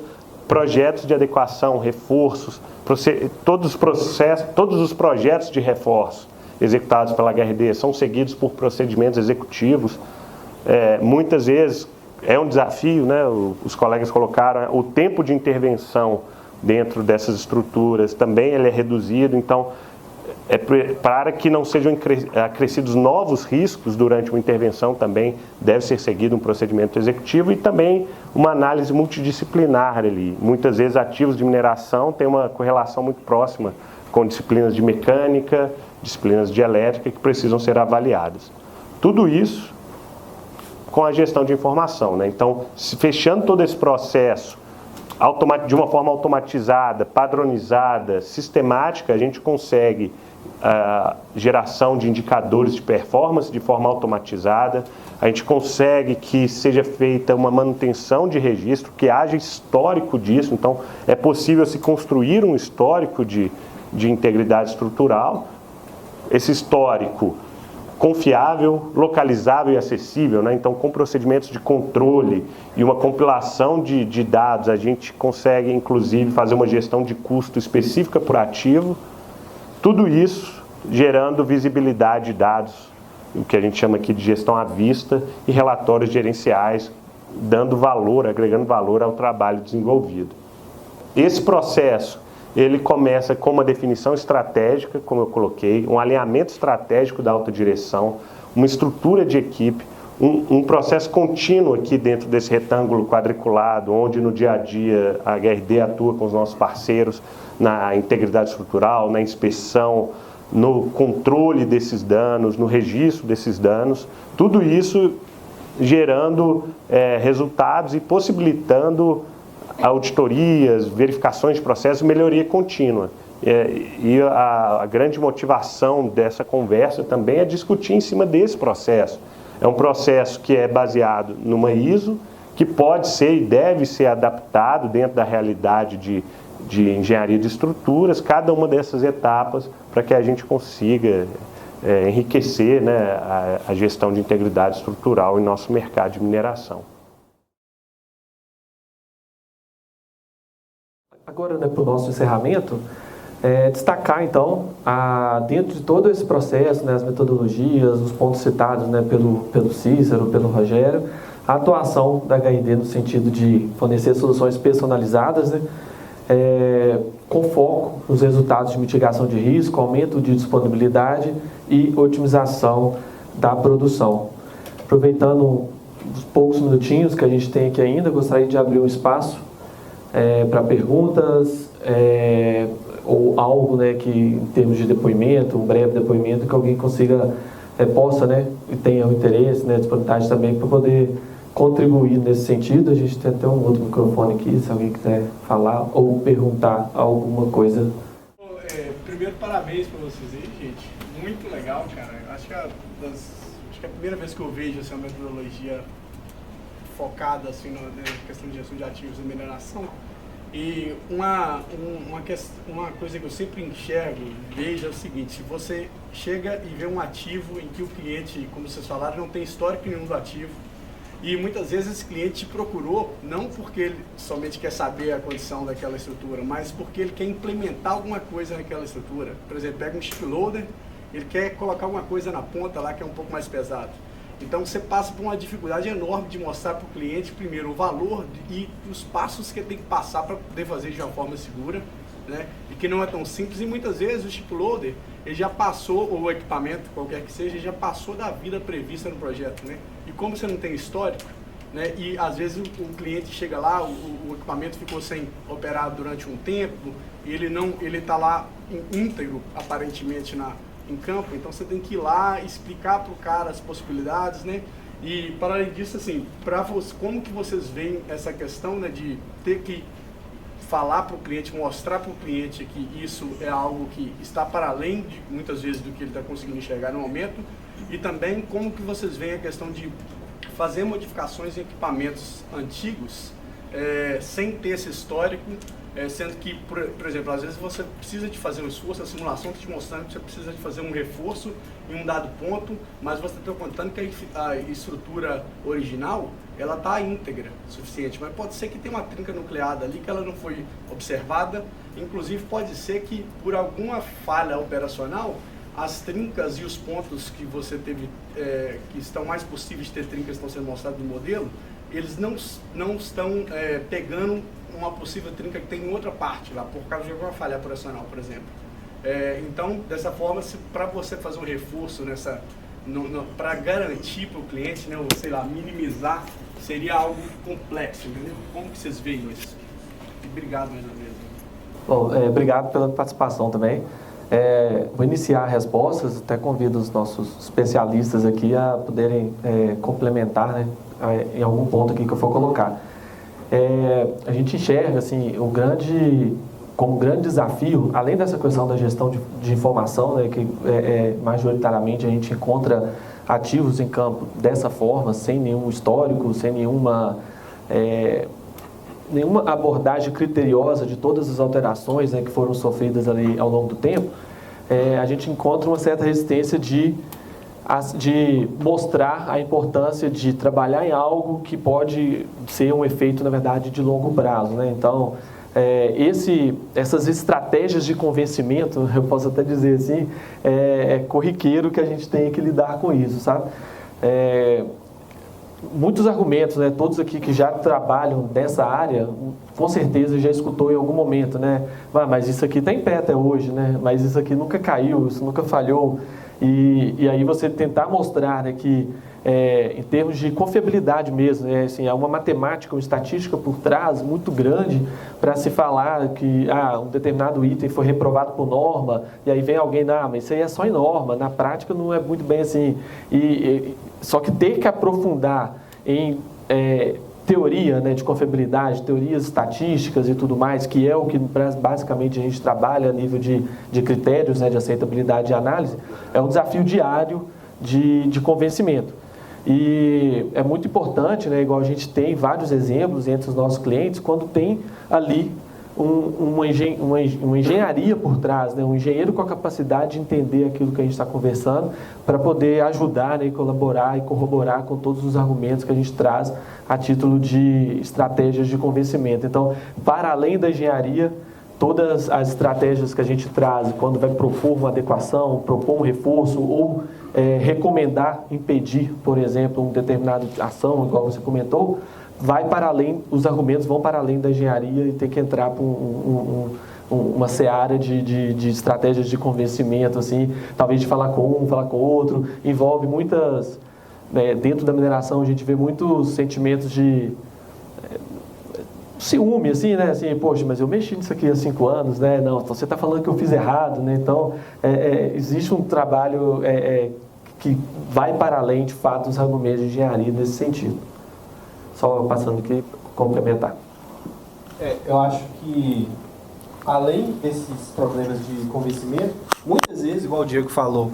projetos de adequação, reforços, todos os projetos de reforço executados pela HRD são seguidos por procedimentos executivos. Muitas vezes é um desafio, né? Os colegas colocaram, o tempo de intervenção dentro dessas estruturas também ele é reduzido, então para que não sejam acrescidos novos riscos durante uma intervenção, também deve ser seguido um procedimento executivo e também uma análise multidisciplinar ali. Muitas vezes ativos de mineração têm uma correlação muito próxima com disciplinas de mecânica, disciplinas de elétrica que precisam ser avaliadas. Tudo isso com a gestão de informação, né? Então, fechando todo esse processo de uma forma automatizada, padronizada, sistemática, a gente consegue geração de indicadores de performance de forma automatizada, a gente consegue que seja feita uma manutenção de registro, que haja histórico disso, então é possível se construir um histórico de integridade estrutural, esse histórico confiável, localizável e acessível, né? Então, com procedimentos de controle e uma compilação de dados, a gente consegue, inclusive, fazer uma gestão de custo específica por ativo. Tudo isso gerando visibilidade de dados, o que a gente chama aqui de gestão à vista, e relatórios gerenciais, dando valor, agregando valor ao trabalho desenvolvido. Esse processo, ele começa com uma definição estratégica, como eu coloquei, um alinhamento estratégico da alta direção, uma estrutura de equipe, um processo contínuo aqui dentro desse retângulo quadriculado, onde no dia a dia a HRD atua com os nossos parceiros na integridade estrutural, na inspeção, no controle desses danos, no registro desses danos, tudo isso gerando resultados e possibilitando auditorias, verificações de processos, melhoria contínua. E a grande motivação dessa conversa também é discutir em cima desse processo. É um processo que é baseado numa ISO, que pode ser e deve ser adaptado dentro da realidade de engenharia de estruturas, cada uma dessas etapas, para que a gente consiga enriquecer, né, a gestão de integridade estrutural em nosso mercado de mineração. Agora, né, para o nosso encerramento, destacar, então, dentro de todo esse processo, né, as metodologias, os pontos citados, né, pelo Cícero, pelo Rogério, a atuação da HRD no sentido de fornecer soluções personalizadas, né, com foco nos resultados de mitigação de risco, aumento de disponibilidade e otimização da produção. Aproveitando os poucos minutinhos que a gente tem aqui ainda, gostaria de abrir um espaço para perguntas, ou algo, né, que em termos de depoimento, um breve depoimento, que alguém possa, né, e tenha o interesse, né, disponibilidade também para poder contribuir nesse sentido. A gente tem até um outro microfone aqui, se alguém quiser falar ou perguntar alguma coisa. Primeiro, parabéns para vocês aí, gente. Muito legal, cara. Acho que é a primeira vez que eu vejo essa metodologia focada assim, na questão de gestão de ativos e mineração. E uma coisa que eu sempre enxergo, vejo é o seguinte: se você chega e vê um ativo em que o cliente, como vocês falaram, não tem histórico nenhum do ativo, e muitas vezes esse cliente te procurou não porque ele somente quer saber a condição daquela estrutura, mas porque ele quer implementar alguma coisa naquela estrutura. Por exemplo, pega um chip loader, ele quer colocar alguma coisa na ponta lá que é um pouco mais pesado. Então você passa por uma dificuldade enorme de mostrar para o cliente, primeiro, o valor e os passos que ele tem que passar para poder fazer de uma forma segura, né? E que não é tão simples, e muitas vezes o chip loader, ele já passou, ou o equipamento, qualquer que seja, já passou da vida prevista no projeto, né? E como você não tem histórico, né? E às vezes o cliente chega lá, o equipamento ficou sem operar durante um tempo, e ele está lá íntegro, aparentemente, em campo, então você tem que ir lá explicar para o cara as possibilidades, né? E para além disso, assim, como que vocês veem essa questão, né, de ter que falar para o cliente, mostrar para o cliente que isso é algo que está para além de muitas vezes do que ele está conseguindo enxergar no momento, e também como que vocês veem a questão de fazer modificações em equipamentos antigos sem ter esse histórico, sendo que, por exemplo, às vezes você precisa de fazer um esforço, a simulação está te mostrando que você precisa de fazer um reforço em um dado ponto, mas você está contando que a estrutura original, ela está íntegra o suficiente, mas pode ser que tenha uma trinca nucleada ali que ela não foi observada, inclusive pode ser que por alguma falha operacional, as trincas e os pontos que você teve, que estão mais possíveis de ter trincas, estão sendo mostrados no modelo, eles não estão pegando uma possível trinca que tem em outra parte lá, por causa de alguma falha operacional, por exemplo. Então, dessa forma, para você fazer um reforço para garantir para o cliente, né, ou sei lá, minimizar, seria algo complexo, entendeu? Como que vocês veem isso? E obrigado mais uma vez. Bom, obrigado pela participação também. Vou iniciar respostas, até convido os nossos especialistas aqui a poderem complementar, né, em algum ponto aqui que eu for colocar. A gente enxerga assim, como grande desafio, além dessa questão da gestão de informação, né, que majoritariamente a gente encontra ativos em campo dessa forma, sem nenhum histórico, sem nenhuma abordagem criteriosa de todas as alterações, né, que foram sofridas ali ao longo do tempo, a gente encontra uma certa resistência de mostrar a importância de trabalhar em algo que pode ser um efeito, na verdade, de longo prazo, né? Então, essas estratégias de convencimento, eu posso até dizer assim, corriqueiro que a gente tem que lidar com isso, sabe? Muitos argumentos, né? Todos aqui que já trabalham nessa área, com certeza já escutou em algum momento, né? Mas isso aqui está em pé até hoje, né? Mas isso aqui nunca caiu, isso nunca falhou. E aí você tentar mostrar, né, que em termos de confiabilidade mesmo, né, assim, há uma matemática, uma estatística por trás muito grande para se falar que um determinado item foi reprovado por norma, e aí vem alguém, mas isso aí é só em norma, na prática não é muito bem assim. Só que ter que aprofundar em teoria, né, de confiabilidade, teorias estatísticas e tudo mais, que é o que basicamente a gente trabalha a nível de critérios, né, de aceitabilidade e análise, é um desafio diário de convencimento. E é muito importante, né, igual a gente tem vários exemplos entre os nossos clientes, quando tem ali uma engenharia por trás, né, um engenheiro com a capacidade de entender aquilo que a gente está conversando para poder ajudar, né, e colaborar e corroborar com todos os argumentos que a gente traz a título de estratégias de convencimento. Então, para além da engenharia, todas as estratégias que a gente traz quando vai propor uma adequação, propor um reforço ou recomendar, impedir, por exemplo, uma determinada ação, igual você comentou, os argumentos vão para além da engenharia e tem que entrar para uma seara de estratégias de convencimento, assim, talvez de falar com um, falar com outro, envolve muitas, dentro da mineração a gente vê muitos sentimentos de ciúme, assim, né, assim, poxa, mas eu mexi nisso aqui há 5 anos, né, não, você está falando que eu fiz errado, né, então existe um trabalho que vai para além, de fato, dos argumentos de engenharia nesse sentido. Só passando aqui, complementar. Eu acho que, além desses problemas de convencimento, muitas vezes, igual o Diego falou,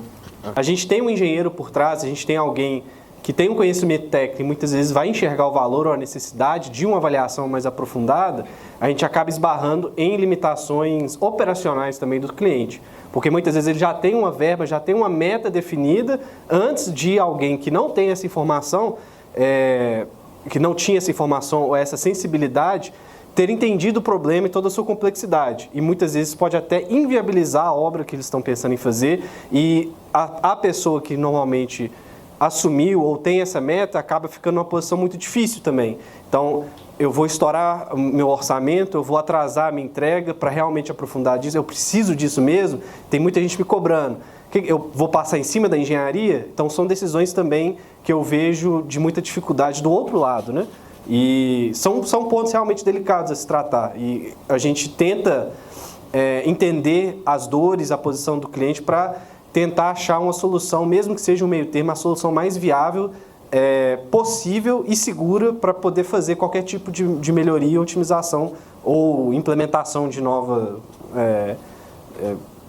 a gente tem um engenheiro por trás, a gente tem alguém que tem um conhecimento técnico e muitas vezes vai enxergar o valor ou a necessidade de uma avaliação mais aprofundada, a gente acaba esbarrando em limitações operacionais também do cliente. Porque muitas vezes ele já tem uma verba, já tem uma meta definida, antes de alguém que não tem essa informação, que não tinha essa informação ou essa sensibilidade, ter entendido o problema e toda a sua complexidade. E muitas vezes pode até inviabilizar a obra que eles estão pensando em fazer, e a pessoa que normalmente assumiu ou tem essa meta acaba ficando numa posição muito difícil também. Então, eu vou estourar o meu orçamento, eu vou atrasar a minha entrega para realmente aprofundar disso, eu preciso disso mesmo, tem muita gente me cobrando. Eu vou passar em cima da engenharia? Então, são decisões também que eu vejo de muita dificuldade do outro lado, né? E são pontos realmente delicados a se tratar. E a gente tenta entender as dores, a posição do cliente para tentar achar uma solução, mesmo que seja um meio termo, a solução mais viável possível e segura para poder fazer qualquer tipo de melhoria, otimização ou implementação de nova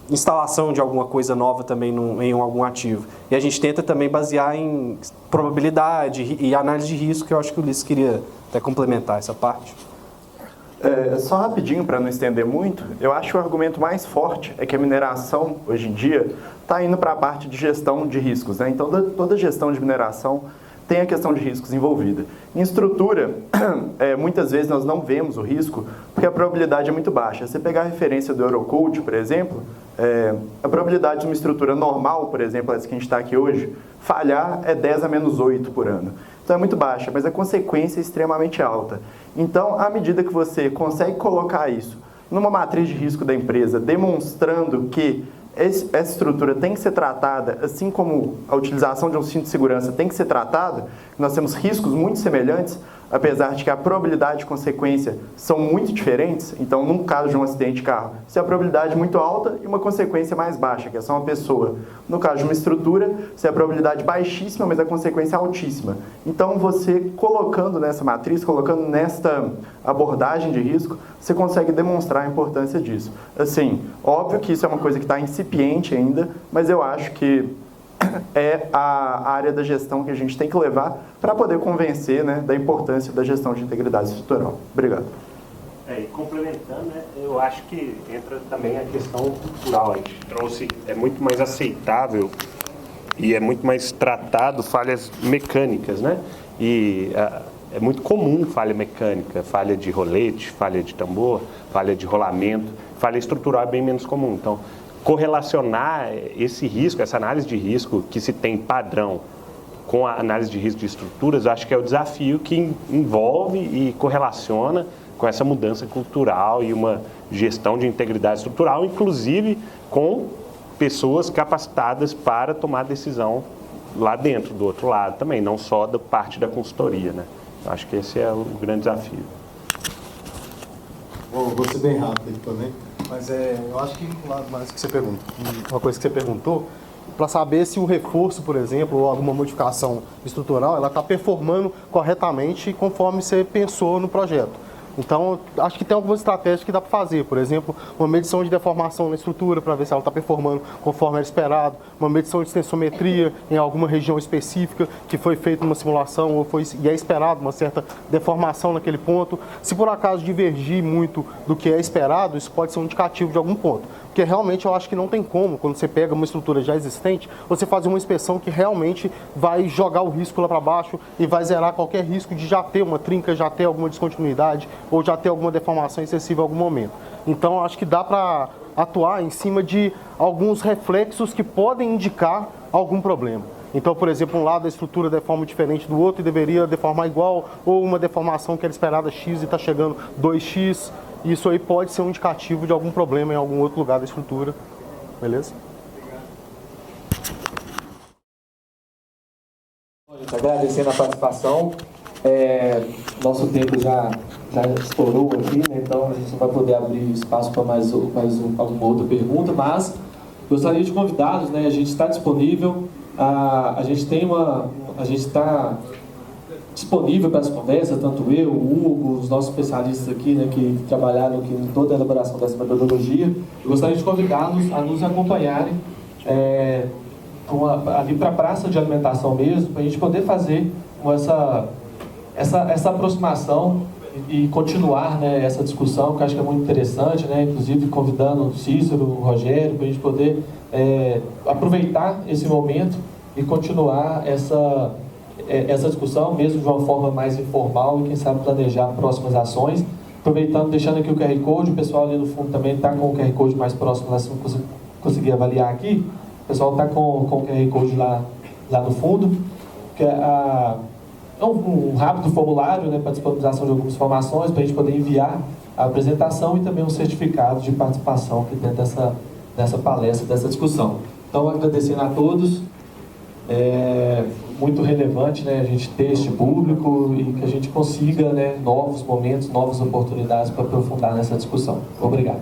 instalação de alguma coisa nova também em algum ativo. E a gente tenta também basear em probabilidade e análise de risco, que eu acho que o Ulisses queria até complementar essa parte. Só rapidinho, para não estender muito, eu acho que o argumento mais forte é que a mineração, hoje em dia, está indo para a parte de gestão de riscos, né? Então, toda gestão de mineração tem a questão de riscos envolvida. Em estrutura, muitas vezes nós não vemos o risco porque a probabilidade é muito baixa. Se você pegar a referência do Eurocode, por exemplo, a probabilidade de uma estrutura normal, por exemplo, essa que a gente está aqui hoje, falhar é 10 a menos 8 por ano. Então é muito baixa, mas a consequência é extremamente alta. Então, à medida que você consegue colocar isso numa matriz de risco da empresa, demonstrando que essa estrutura tem que ser tratada, assim como a utilização de um cinto de segurança tem que ser tratada, nós temos riscos muito semelhantes, apesar de que a probabilidade de consequência são muito diferentes, então, num caso de um acidente de carro, se a probabilidade é muito alta e uma consequência mais baixa, que é só uma pessoa. No caso de uma estrutura, se a probabilidade baixíssima, mas a consequência é altíssima. Então, você colocando nessa matriz, colocando nesta abordagem de risco, você consegue demonstrar a importância disso. Assim, óbvio que isso é uma coisa que está incipiente ainda, mas eu acho que é a área da gestão que a gente tem que levar para poder convencer, né, da importância da gestão de integridade estrutural. Obrigado. E complementando, né, eu acho que entra também a questão cultural. A gente trouxe, é muito mais aceitável e é muito mais tratado falhas mecânicas, né? E é muito comum falha mecânica, falha de rolete, falha de tambor, falha de rolamento, falha estrutural é bem menos comum. Então, correlacionar esse risco, essa análise de risco que se tem padrão com a análise de risco de estruturas, eu acho que é o desafio que envolve e correlaciona com essa mudança cultural e uma gestão de integridade estrutural, inclusive com pessoas capacitadas para tomar decisão lá dentro, do outro lado também, não só da parte da consultoria, né? Eu acho que esse é o grande desafio. Bom, vou ser bem rápido aqui também, mas eu acho que um lado mais que você perguntou, uma coisa que você perguntou, para saber se o reforço, por exemplo, ou alguma modificação estrutural, ela está performando corretamente conforme você pensou no projeto. Então, acho que tem algumas estratégias que dá para fazer. Por exemplo, uma medição de deformação na estrutura para ver se ela está performando conforme era esperado. Uma medição de tensometria em alguma região específica que foi feita uma simulação e é esperado uma certa deformação naquele ponto. Se por acaso divergir muito do que é esperado, isso pode ser um indicativo de algum ponto. Porque realmente eu acho que não tem como, quando você pega uma estrutura já existente, você fazer uma inspeção que realmente vai jogar o risco lá para baixo e vai zerar qualquer risco de já ter uma trinca, já ter alguma descontinuidade ou já ter alguma deformação excessiva em algum momento. Então, eu acho que dá para atuar em cima de alguns reflexos que podem indicar algum problema. Então, por exemplo, um lado da estrutura deforma diferente do outro e deveria deformar igual, ou uma deformação que era esperada X e está chegando 2X. Isso aí pode ser um indicativo de algum problema em algum outro lugar da estrutura. Beleza? Agradecendo a participação. Nosso tempo já estourou aqui, né? Então a gente não vai poder abrir espaço para mais alguma outra pergunta, mas gostaria de convidá-los, né? A gente está disponível, a gente está disponível para essa conversa, tanto eu, o Hugo, os nossos especialistas aqui, né, que trabalharam aqui em toda a elaboração dessa metodologia. Eu gostaria de convidá-los a nos acompanharem a vir para a praça de alimentação mesmo, para a gente poder fazer essa aproximação e continuar, né, essa discussão, que eu acho que é muito interessante, né, inclusive convidando o Cícero, o Rogério, para a gente poder aproveitar esse momento e continuar essa discussão, mesmo de uma forma mais informal e, quem sabe, planejar próximas ações. Aproveitando, deixando aqui o QR Code, o pessoal ali no fundo também está com o QR Code mais próximo, lá, se não conseguir avaliar aqui. O pessoal está com o QR Code lá no fundo, que é um rápido formulário, né, para disponibilização de algumas informações, para a gente poder enviar a apresentação e também um certificado de participação aqui dentro dessa palestra, dessa discussão. Então, agradecendo a todos. Muito relevante, né, a gente ter este público e que a gente consiga, né, novos momentos, novas oportunidades para aprofundar nessa discussão. Obrigado.